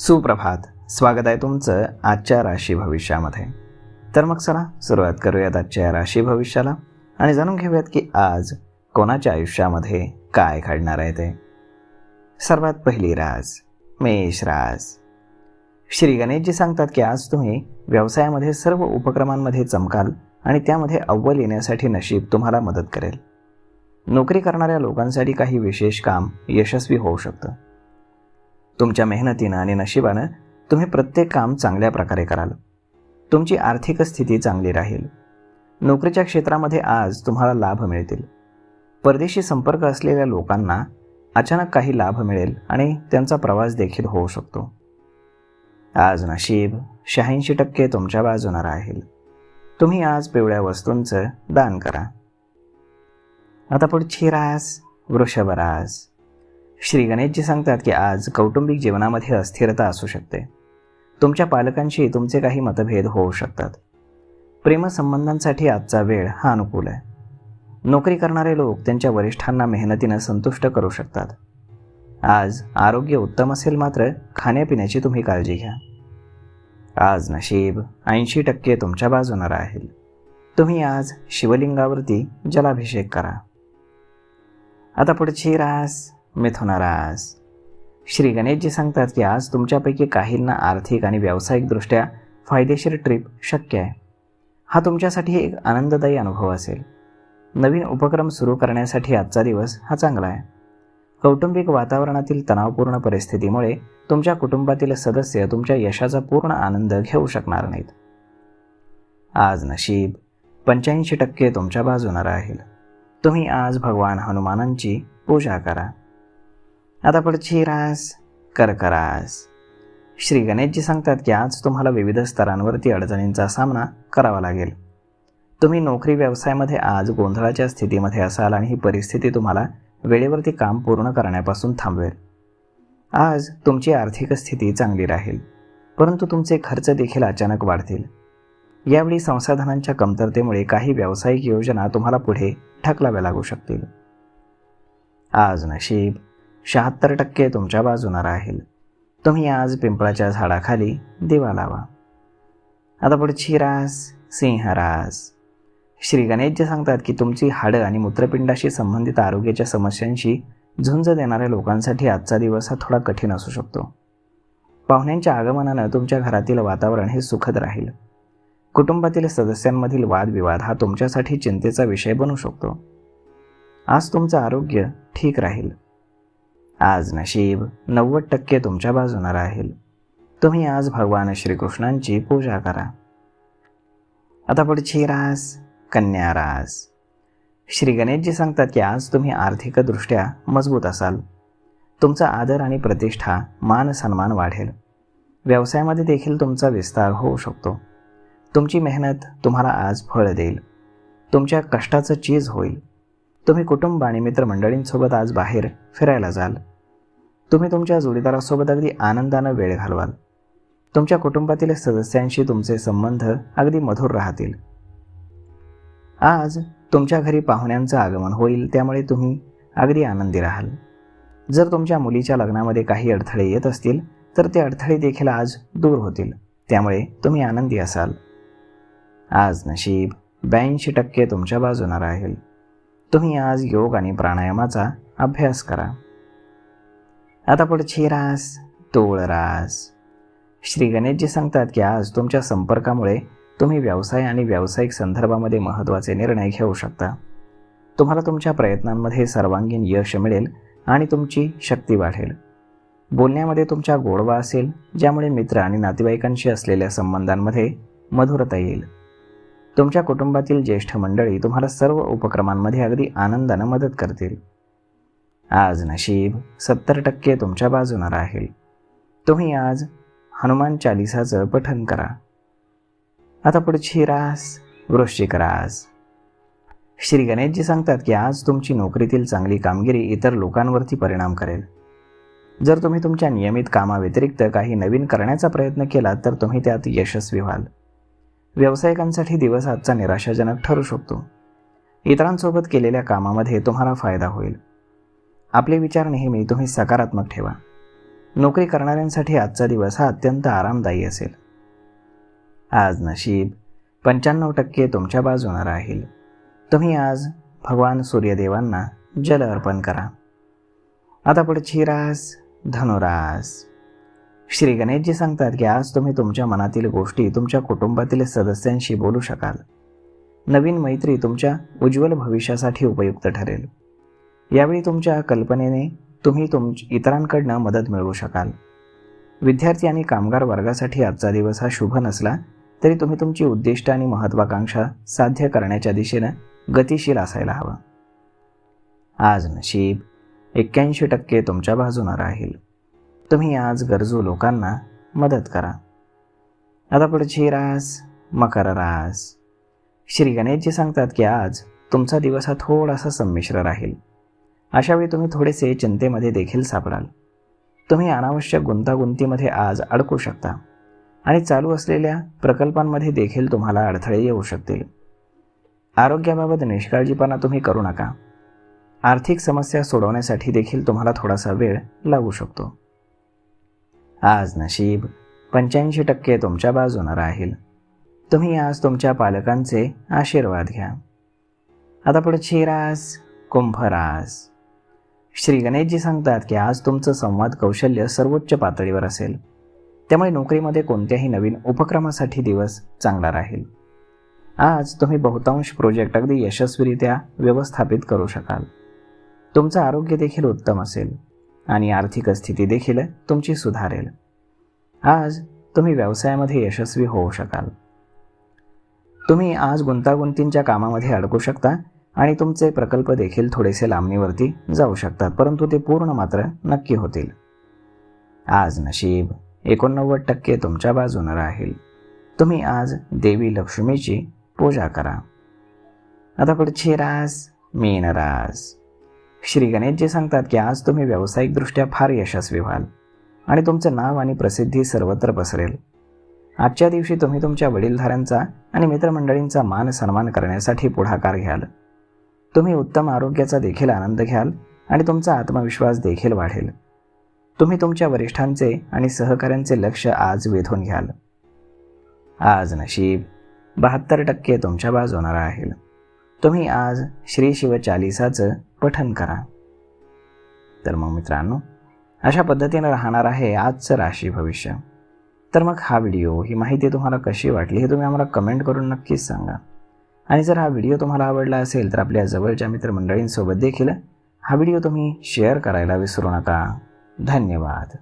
सुप्रभात. स्वागत आहे तुमचं आजच्या राशी भविष्यामध्ये. तर मग चला सुरुवात करूयात आजच्या राशी भविष्याला आणि जाणून घेऊयात की आज कोणाच्या आयुष्यामध्ये काय घडणार आहे ते. सर्वात पहिली रास मेष रास. श्री गणेशजी सांगतात की आज तुम्ही व्यवसायामध्ये सर्व उपक्रमांमध्ये चमकाल आणि त्यामध्ये अव्वल येण्यासाठी नशीब तुम्हाला मदत करेल. नोकरी करणाऱ्या लोकांसाठी काही विशेष काम यशस्वी होऊ शकतं. तुमच्या मेहनतीनं आणि नशिबानं तुम्ही प्रत्येक काम चांगल्या प्रकारे कराल. तुमची आर्थिक स्थिती चांगली राहील. नोकरीच्या क्षेत्रामध्ये आज तुम्हाला लाभ मिळतील. परदेशी संपर्क असलेल्या लोकांना अचानक काही लाभ मिळेल आणि त्यांचा प्रवास देखील होऊ शकतो. आज नशीब 86% तुमच्या बाजूने राहील. तुम्ही आज पिवळ्या वस्तूंचं दान करा. आता पुढची रास वृषभ रास. श्री गणेशजी सांगतात की आज कौटुंबिक जीवनामध्ये अस्थिरता असू शकते. तुमच्या पालकांशी तुमचे काही मतभेद होऊ शकतात. प्रेमसंबंधांसाठी आजचा वेळ हा अनुकूल आहे. नोकरी करणारे लोक त्यांच्या वरिष्ठांना मेहनतीनं संतुष्ट करू शकतात. आज आरोग्य उत्तम असेल, मात्र खाण्यापिण्याची तुम्ही काळजी घ्या. आज नशीब 80% तुमच्या बाजूने राहील. तुम्ही आज शिवलिंगावरती जलाभिषेक करा. आता पुढची रास मिथुन रास. श्री गणेशजी सांगतात की आज तुमच्यापैकी काहींना आर्थिक आणि व्यावसायिकदृष्ट्या फायदेशीर ट्रिप शक्य आहे. हा तुमच्यासाठी एक आनंददायी अनुभव असेल. नवीन उपक्रम सुरू करण्यासाठी आजचा दिवस हा चांगला आहे. कौटुंबिक वातावरणातील तणावपूर्ण परिस्थितीमुळे तुमच्या कुटुंबातील सदस्य तुमच्या यशाचा पूर्ण आनंद घेऊ शकणार नाहीत. आज नशीब 85% तुमच्या बाजूने राहील. तुम्ही आज भगवान हनुमानांची पूजा करा. आता पुढची रास कर्क रास. श्री गणेशजी सांगतात की आज तुम्हाला विविध स्तरांवरती अडचणींचा सामना करावा लागेल. तुम्ही नोकरी व्यवसायामध्ये आज गोंधळाच्या स्थितीमध्ये असाल आणि ही परिस्थिती तुम्हाला वेळेवरती काम पूर्ण करण्यापासून थांबवेल. आज तुमची आर्थिक स्थिती चांगली राहील, परंतु तुमचे खर्च देखील अचानक वाढतील. यावेळी संसाधनांच्या कमतरतेमुळे काही व्यावसायिक योजना तुम्हाला पुढे ढकलाव्या लागू शकतील. आज नशीब 76% तुमच्या बाजूने राहील. तुम्ही आज पिंपळाच्या झाडाखाली दिवा लावा. आता पुढची रास सिंह रास. श्री गणेशजी सांगतात की तुमची हाडं आणि मूत्रपिंडाशी संबंधित आरोग्याच्या समस्यांशी झुंज देणाऱ्या लोकांसाठी आजचा दिवस हा थोडा कठीण असू शकतो. पाहुण्यांच्या आगमनानं तुमच्या घरातील वातावरण हे सुखद राहील. कुटुंबातील सदस्यांमधील वादविवाद हा तुमच्यासाठी चिंतेचा विषय बनू शकतो. आज तुमचं आरोग्य ठीक राहील. आज नशीब 90% तुमच्या बाजूने राहील. तुम्ही आज भगवान श्रीकृष्णांची पूजा करा. आता पुढची रास कन्या रास. श्री गणेशजी सांगतात की आज तुम्ही आर्थिकदृष्ट्या मजबूत असाल. तुमचा आदर आणि प्रतिष्ठा मान सन्मान वाढेल. व्यवसायामध्ये देखील तुमचा विस्तार होऊ शकतो. तुमची मेहनत तुम्हाला आज फळ देईल. तुमच्या कष्टाचं चीज होईल. तुम्ही कुटुंब आणि मित्रमंडळींसोबत आज बाहेर फिरायला जाल. तुम्ही तुमच्या जोडीदारासोबत अगदी आनंदानं वेळ घालवाल. तुमच्या कुटुंबातील सदस्यांशी तुमचे संबंध अगदी मधुर राहतील. आज तुमच्या घरी पाहुण्यांचं आगमन होईल, त्यामुळे तुम्ही अगदी आनंदी राहाल. जर तुमच्या मुलीच्या लग्नामध्ये काही अडथळे येत असतील तर ते अडथळे देखील आज दूर होतील, त्यामुळे तुम्ही आनंदी असाल. आज नशीब 82% तुमच्या बाजूने राहील. तुम्ही आज योग आणि प्राणायामाचा अभ्यास करा. आता पुढची रास तूळ रास. श्री गणेशजी सांगतात की आज तुमच्या संपर्कामुळे तुम्ही व्यवसाय आणि व्यावसायिक संदर्भामध्ये महत्त्वाचे निर्णय घेऊ शकता. तुम्हाला तुमच्या प्रयत्नांमध्ये सर्वांगीण यश मिळेल आणि तुमची शक्ती वाढेल. बोलण्यामध्ये तुमच्या गोडवा असेल, ज्यामुळे मित्र आणि नातेवाईकांशी असलेल्या संबंधांमध्ये मधुरता येईल. तुमच्या कुटुंबातील ज्येष्ठ मंडळी तुम्हाला सर्व उपक्रमांमध्ये अगदी आनंदानं मदत करतील. आज नशीब 70% तुमच्या बाजूने राहील. तुम्ही आज हनुमान चालिसाचं पठण करा. आता पुढची रास वृश्चिक रास. श्री गणेशजी सांगतात की आज तुमची नोकरीतील चांगली कामगिरी इतर लोकांवरती परिणाम करेल. जर तुम्ही तुमच्या नियमित कामाव्यतिरिक्त काही नवीन करण्याचा प्रयत्न केला तर तुम्ही त्यात यशस्वी व्हाल. व्यावसायिकांसाठी दिवस आजचा निराशाजनक ठरू शकतो. इतरांसोबत केलेल्या कामामध्ये तुम्हाला फायदा होईल. आपले विचार नेहमी तुम्ही सकारात्मक ठेवा. नोकरी करणाऱ्यांसाठी आजचा दिवस हा अत्यंत आरामदायी असेल. आज नशीब 95% तुमच्या बाजूने राहील. तुम्ही आज भगवान सूर्यदेवांना जल अर्पण करा. आता पुढची रास धनुरास. श्री गणेशजी सांगतात की आज तुम्ही तुमच्या मनातील गोष्टी तुमच्या कुटुंबातील सदस्यांशी बोलू शकाल. नवीन मैत्री तुमच्या उज्ज्वल भविष्यासाठी उपयुक्त ठरेल. यावेळी तुमच्या कल्पनेने तुम्ही इतरांकडून मदत मिळवू शकाल. विद्यार्थी आणि कामगार वर्गासाठी आजचा दिवस हा शुभ नसला तरी तुम्ही तुमची उद्दिष्ट आणि महत्त्वाकांक्षा साध्य करण्याच्या दिशेनं गतिशील असायला हवं. आज नशीब 81% तुमच्या बाजूने राहील. तुम्ही आज गरजू लोकांना मदत करा. आता पुढची रास मकर रास. श्री गणेशजी सांगतात की आज तुमचा दिवस हा थोडासा संमिश्र राहील. अशावेळी तुम्ही थोडेसे चिंतेमध्ये देखील सापडाल. तुम्ही अनावश्यक गुंतागुंतीमध्ये आज अडकू शकता आणि चालू असलेल्या प्रकल्पांमध्ये देखील तुम्हाला अडथळे येऊ शकतील. आरोग्याबाबत निष्काळजीपणा तुम्ही करू नका. आर्थिक समस्या सोडवण्यासाठी देखील तुम्हाला थोडासा वेळ लागू शकतो. आज नशीब 85% तुमच्या बाजूने राहील. तुम्ही आज तुमच्या पालकांचे आशीर्वाद घ्या. आता पुढची रास कुंभ रास. श्री गणेशजी सांगतात की आज तुमचं संवाद कौशल्य सर्वोच्च पातळीवर असेल. त्यामुळे नोकरीमध्ये कोणत्याही नवीन उपक्रमासाठी दिवस चांगला राहील. आज तुम्ही बहुतांश प्रोजेक्ट अगदी यशस्वीरित्या व्यवस्थापित करू शकाल. तुमचं आरोग्य देखील उत्तम असेल आणि आर्थिक स्थिती देखील तुमची सुधारेल. आज तुम्ही व्यवसायामध्ये यशस्वी होऊ शकाल. तुम्ही आज गुंतागुंतींच्या कामामध्ये अडकू शकता आणि तुमचे प्रकल्प देखील थोडेसे लांबणीवरती जाऊ शकतात, परंतु ते पूर्ण मात्र नक्की होतील. आज नशीब 89% तुमच्या बाजूने राहील. तुम्ही आज देवी लक्ष्मीची पूजा करा. आता पुढची रास मीन रास. श्री गणेशजी सांगतात की आज तुम्ही व्यावसायिकदृष्ट्या फार यशस्वी व्हाल आणि तुमचं नाव आणि प्रसिद्धी सर्वत्र पसरेल. आजच्या दिवशी तुम्ही तुमच्या वडीलधाऱ्यांचा आणि मित्रमंडळींचा मान सन्मान करण्यासाठी पुढाकार घ्याल. तुम्ही उत्तम आरोग्याचा देखील आनंद घ्याल आणि तुमचा आत्मविश्वास देखील वाढेल. तुम्ही तुमच्या वरिष्ठांचे आणि सहकाऱ्यांचे लक्ष आज वेधून घ्याल. आज नशीब 72% तुमच्या बाजूने राहील. तुम्ही आज श्री शिव चालीसाचं पठण करा. तर मग मित्रांनो, अशा पद्धतीने राहणार आहे आजचं राशी भविष्य. तर मग हा व्हिडिओ, ही माहिती तुम्हाला कशी वाटली हे तुम्ही आम्हाला कमेंट करून नक्कीच सांगा. आणि जर हा व्हिडिओ तुम्हाला आवडला असेल तर आपल्या जवळच्या मित्रमंडळींसोबत देखील हा व्हिडिओ तुम्ही शेअर करायला विसरू नका. धन्यवाद.